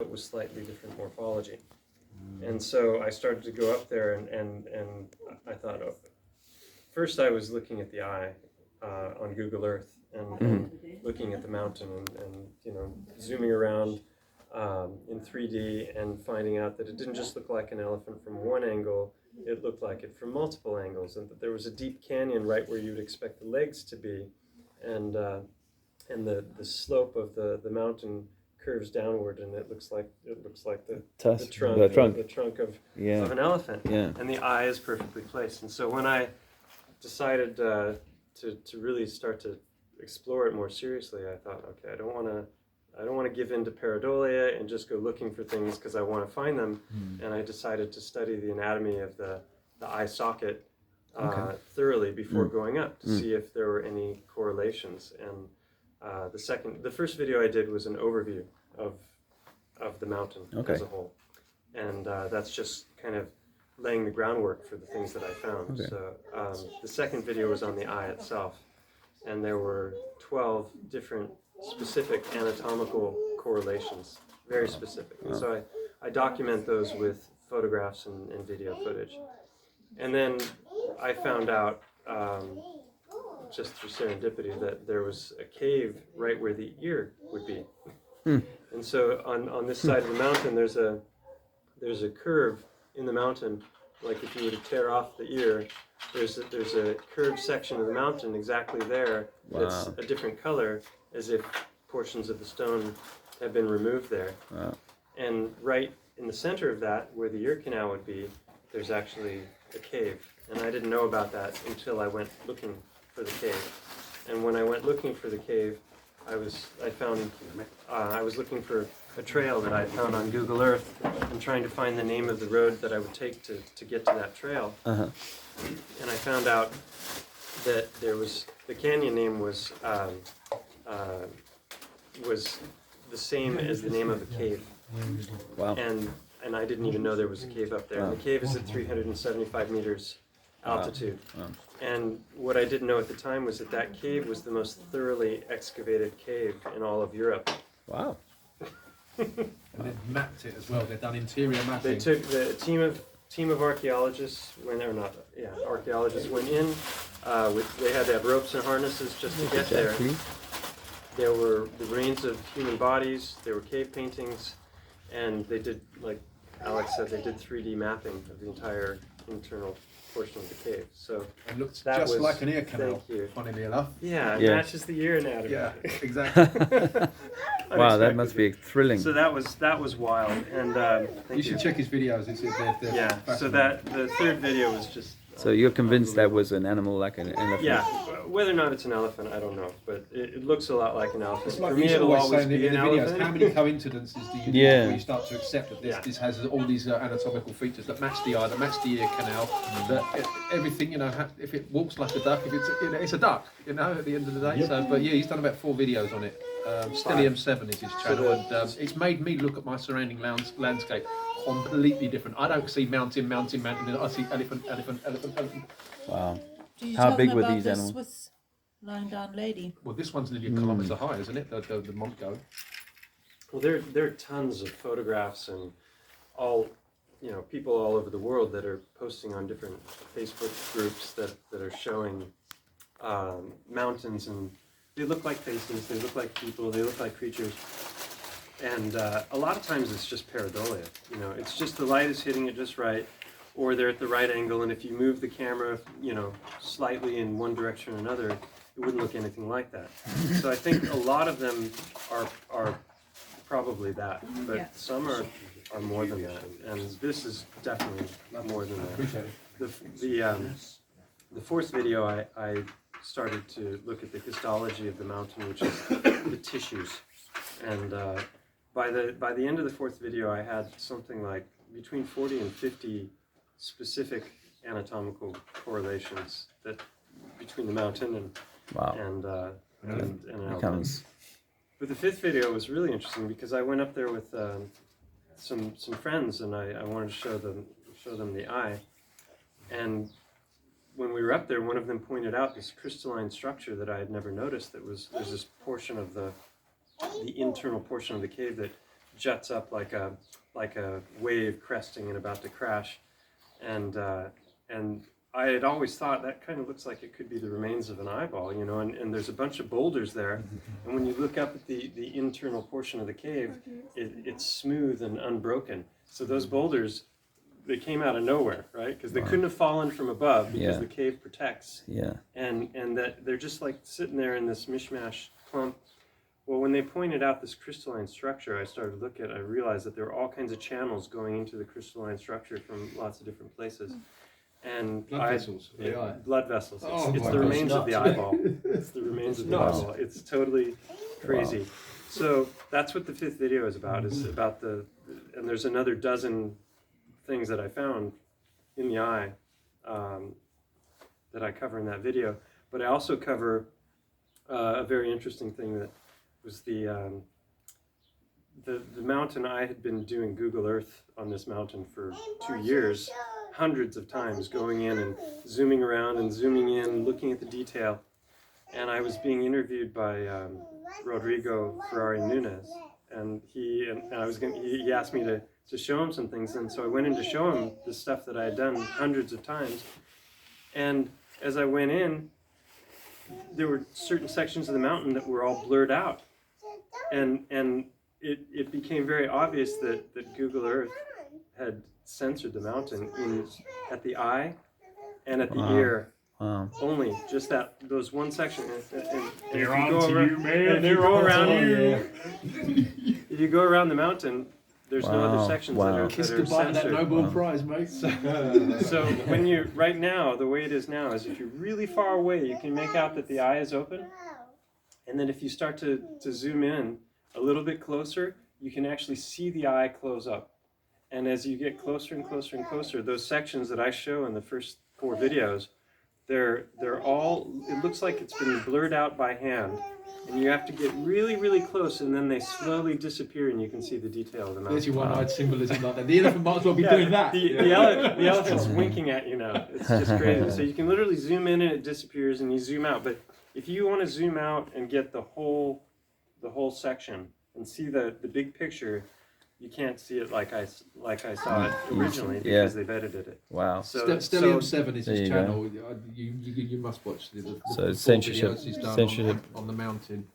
it was slightly different morphology. And so I started to go up there, and I thought, oh, first I was looking at the eye on Google Earth and looking at the mountain and zooming around in 3D and finding out that it didn't just look like an elephant from one angle, it looked like it from multiple angles, and that there was a deep canyon right where you'd expect the legs to be, and the slope of the mountain curves downward, and it looks like the trunk of an elephant, and the eye is perfectly placed. And so when I decided to really start to explore it more seriously, I thought, okay, I don't want to give in to pareidolia and just go looking for things because I want to find them. And I decided to study the anatomy of the eye socket thoroughly before going up to see if there were any correlations. And the first video I did was an overview of the mountain as a whole, and that's just kind of laying the groundwork for the things that I found. So the second video was on the eye itself, and there were 12 different specific anatomical correlations, very specific. And so I document those with photographs and video footage. And then I found out, just through serendipity, that there was a cave right where the ear would be. And so on this side of the mountain, there's a curve in the mountain, like if you were to tear off the ear, there's a curved section of the mountain exactly there that's a different color, as if portions of the stone have been removed there. And right in the center of that, where the ear canal would be, there's actually a cave. And I didn't know about that until I went looking for the cave. And when I went looking for the cave, I was looking for a trail that I had found on Google Earth and trying to find the name of the road that I would take to get to that trail. And I found out that the canyon name was the same as the name of a cave. Wow. And I didn't even know there was a cave up there. And the cave is at 375 meters altitude. And what I didn't know at the time was that cave was the most thoroughly excavated cave in all of Europe. Wow. And they've mapped it as well. They've done interior mapping. They took the team of archaeologists archaeologists went in. They had to have ropes and harnesses just to get there. There were the remains of human bodies. There were cave paintings, and they did, like Alex said, they did 3D mapping of the entire internal portion of the cave. So it looks just like an ear canal, funnily enough. Yeah, it matches the ear anatomy. Yeah, exactly. Wow, that must be thrilling. So that was wild, and you should check his videos. They're so the third video was just. So you're convinced that was an animal like an elephant? Yeah, whether or not it's an elephant, I don't know, but it looks a lot like an elephant. It's like for me, it'll always be an elephant. How many coincidences do you do before you start to accept that this has all these anatomical features that match the eye, that match the ear canal, that everything, if it walks like a duck, if it's a duck, at the end of the day. So, but yeah, he's done about 4 videos on it. Stellium7 is his channel, and it's made me look at my surrounding landscape completely different. I don't see mountain, I see elephant. Wow. Did you How tell big them were about these the animals? Swiss lying down lady? Well, this one's nearly a kilometre high, isn't it? The Montgo. Well, there are tons of photographs and people all over the world that are posting on different Facebook groups that are showing mountains, and they look like faces, they look like people, they look like creatures. And a lot of times it's just pareidolia. It's just the light is hitting it just right, or they're at the right angle, and if you move the camera, slightly in one direction or another, it wouldn't look anything like that. So I think a lot of them are probably that, but some are more than that, and this is definitely more than that. The fourth video, I started to look at the histology of the mountain, which is the tissues, and by the end of the fourth video, I had something like between 40 and 50 specific anatomical correlations between the mountain and an elephant. But the fifth video was really interesting because I went up there with some friends, and I wanted to show them the eye. And when we were up there, one of them pointed out this crystalline structure that I had never noticed. There's this portion of the internal portion of the cave that juts up like a wave cresting and about to crash, and I had always thought that kind of looks like it could be the remains of an eyeball, you know, and there's a bunch of boulders there, and when you look up at the internal portion of the cave, it's smooth and unbroken. So those boulders, they came out of nowhere, right? Because they couldn't have fallen from above because the cave protects. Yeah. And that they're just like sitting there in this mishmash clump. Well, when they pointed out this crystalline structure, I started to look at it. I realized that there were all kinds of channels going into the crystalline structure from lots of different places. And blood vessels. Blood vessels. Oh, It's the remains of the eyeball. It's the remains of the eyeball. It's totally crazy. So that's what the 5th video is about. Is about and there's another dozen things that I found in the eye that I cover in that video. But I also cover a very interesting thing that was the mountain. I had been doing Google Earth on this mountain for 2 years, hundreds of times, going in and zooming around and zooming in, looking at the detail. And I was being interviewed by Rodrigo Ferrari Nunes, and he asked me to show him some things, and so I went in to show him the stuff that I had done hundreds of times. And as I went in, there were certain sections of the mountain that were all blurred out, and it became very obvious that Google Earth had censored the mountain at the eye and at the ear. Only just those one section. And They're on to you, man. They're on to you. If you go around the mountain, there's no other sections that are Kiss censored. goodbye to that Nobel Prize, mate. So when you right now, the way it is now is if you're really far away, you can make out that the eye is open, and then if you start to zoom in a little bit closer, you can actually see the eye close up. And as you get closer and closer and closer, those sections that I show in the first 4 videos, they're all, it looks like it's been blurred out by hand. And you have to get really, really close, and then they slowly disappear, and you can see the detail of the mountain. There's your one-eyed symbolism like that. The elephant might as well be doing that. The elephant's winking at you now. It's just crazy. So you can literally zoom in and it disappears, and you zoom out. But if you want to zoom out and get the whole section and see the big picture, you can't see it like I saw it originally because they've edited it. Wow. So Stellium 7 is his you channel. You must watch the So 4 censorship- videos he's done censorship. on the mountain.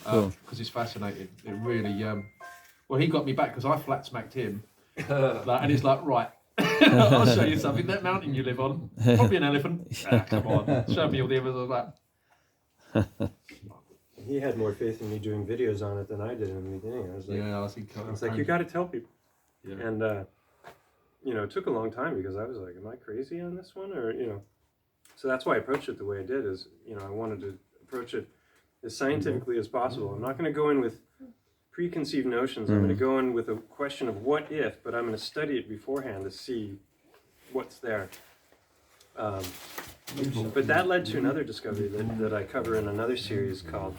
Cool. Because it's fascinating. It really. Well, he got me back because I flat smacked him, and he's like, right, I'll show you something. That mountain you live on, probably an elephant. Come on, show me all the evidence of that. he had more faith in me doing videos on it than I did in the beginning. I was like, you got to tell people. Yeah. And it took a long time because I was like, am I crazy on this one, or So that's why I approached it the way I did. Is I wanted to approach it as scientifically as possible. I'm not going to go in with preconceived notions. I'm going to go in with a question of what if, but I'm going to study it beforehand to see what's there. But that led to another discovery that I cover in another series called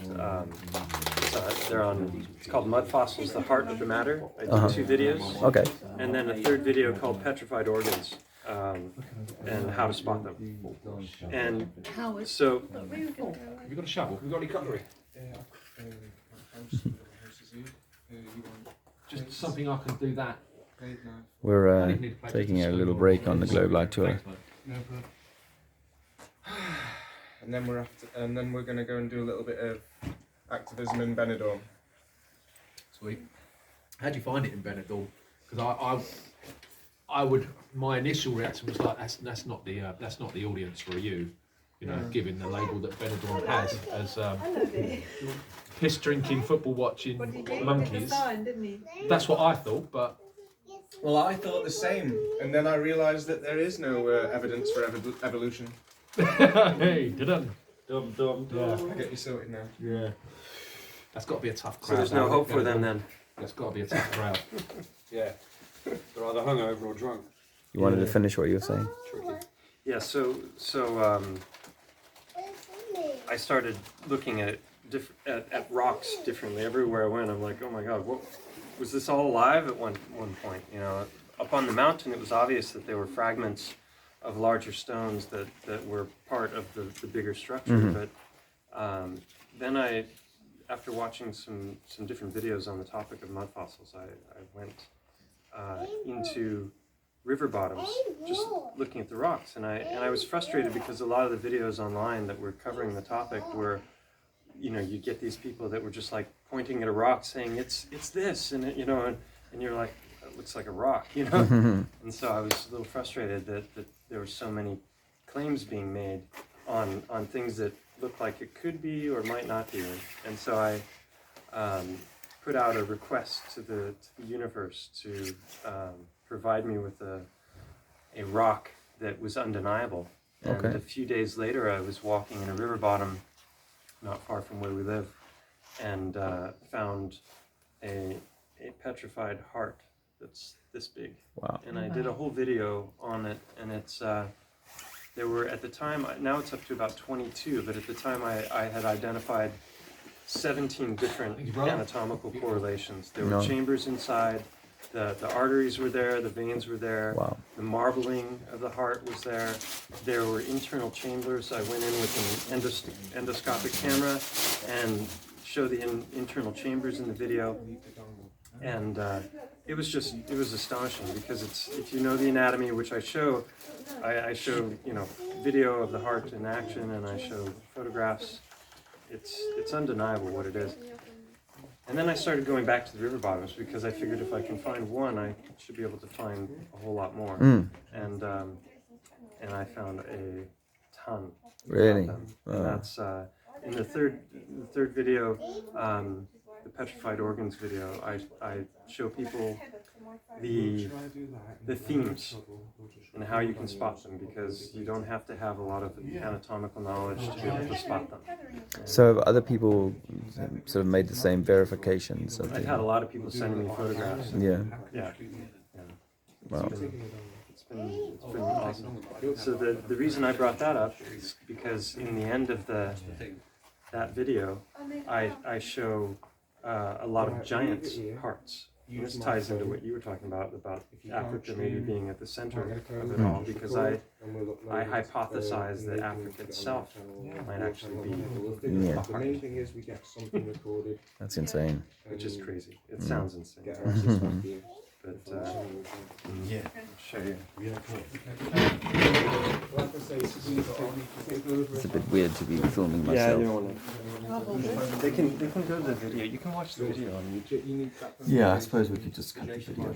it's called Mud Fossils: The Heart of the Matter. I did 2 videos. Okay. And then a 3rd video called Petrified Organs, and how to spot them. And so Have you got a shovel? Have you got any cutlery? Just something I can do that. We're taking a little break on the Globe Light tour. And then we're going to go and do a little bit of activism in Benidorm. Sweet. How'd you find it in Benidorm? Because my initial reaction was like, that's not the audience for you. Given the label that Benidorm has as piss drinking, football watching monkeys. That's what I thought, but. Well, I thought the same, and then I realised that there is no evidence for evolution. Hey, dum. I get you sorted now. Yeah. That's got to be a tough crowd. So there's no hope for them then. That's got to be a tough crowd. Yeah. They're either hungover or drunk. You wanted to finish what you were saying? Yeah, so I started looking at rocks differently everywhere I went. I'm like, oh my God, what was this all alive at one point? Up on the mountain, it was obvious that there were fragments of larger stones that were part of the bigger structure. But then I after watching some different videos on the topic of mud fossils, I went into river bottoms, just looking at the rocks, and I was frustrated because a lot of the videos online that were covering the topic were, you know, you get these people that were just like pointing at a rock saying it's this, and it, you know, and you're like, it looks like a rock, you know. And so I was a little frustrated that there were so many claims being made on things that looked like it could be or might not be, and so I put out a request to the universe to provide me with a rock that was undeniable. And Okay. a few days later, I was walking in a river bottom not far from where we live, and found a petrified heart that's this big. Wow. And I did a whole video on it, and it's there were, at the time, now it's up to about 22, but at the time I had identified 17 different anatomical correlations. There were chambers inside, the arteries were there, the veins were there, Wow. the marbling of the heart was there, there were internal chambers. I went in with an endoscopic camera and showed the internal chambers in the video, and it was astonishing, because if you know the anatomy, which I show, I show, you know, video of the heart in action, and I show photographs. It's undeniable what it is. And then I started going back to the river bottoms, because I figured if I can find one, I should be able to find a whole lot more. And I found a ton. Really? Of them. And that's in the third video, the petrified organs video. I show people the themes and how you can spot them, because you don't have to have a lot of anatomical knowledge to be able to spot them. So have other people sort of made the same verifications of I've had a lot of people sending me photographs. Yeah. Yeah. Wow. It's been awesome. So the reason I brought that up is because in the end of that video, I show a lot of giants' hearts. And this ties into what you were talking about Africa maybe being at the center of it all, because I hypothesize that Africa itself might actually be Yeah. a heart, That's insane. which is crazy. It sounds insane. But yeah, I'll show you. It's a bit weird to be filming Yeah, myself. you don't want to. They can go to the video. You can watch the video on YouTube. Yeah, I suppose we could just cut the video.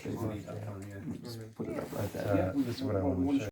Just put it up like that. This is what I want to show.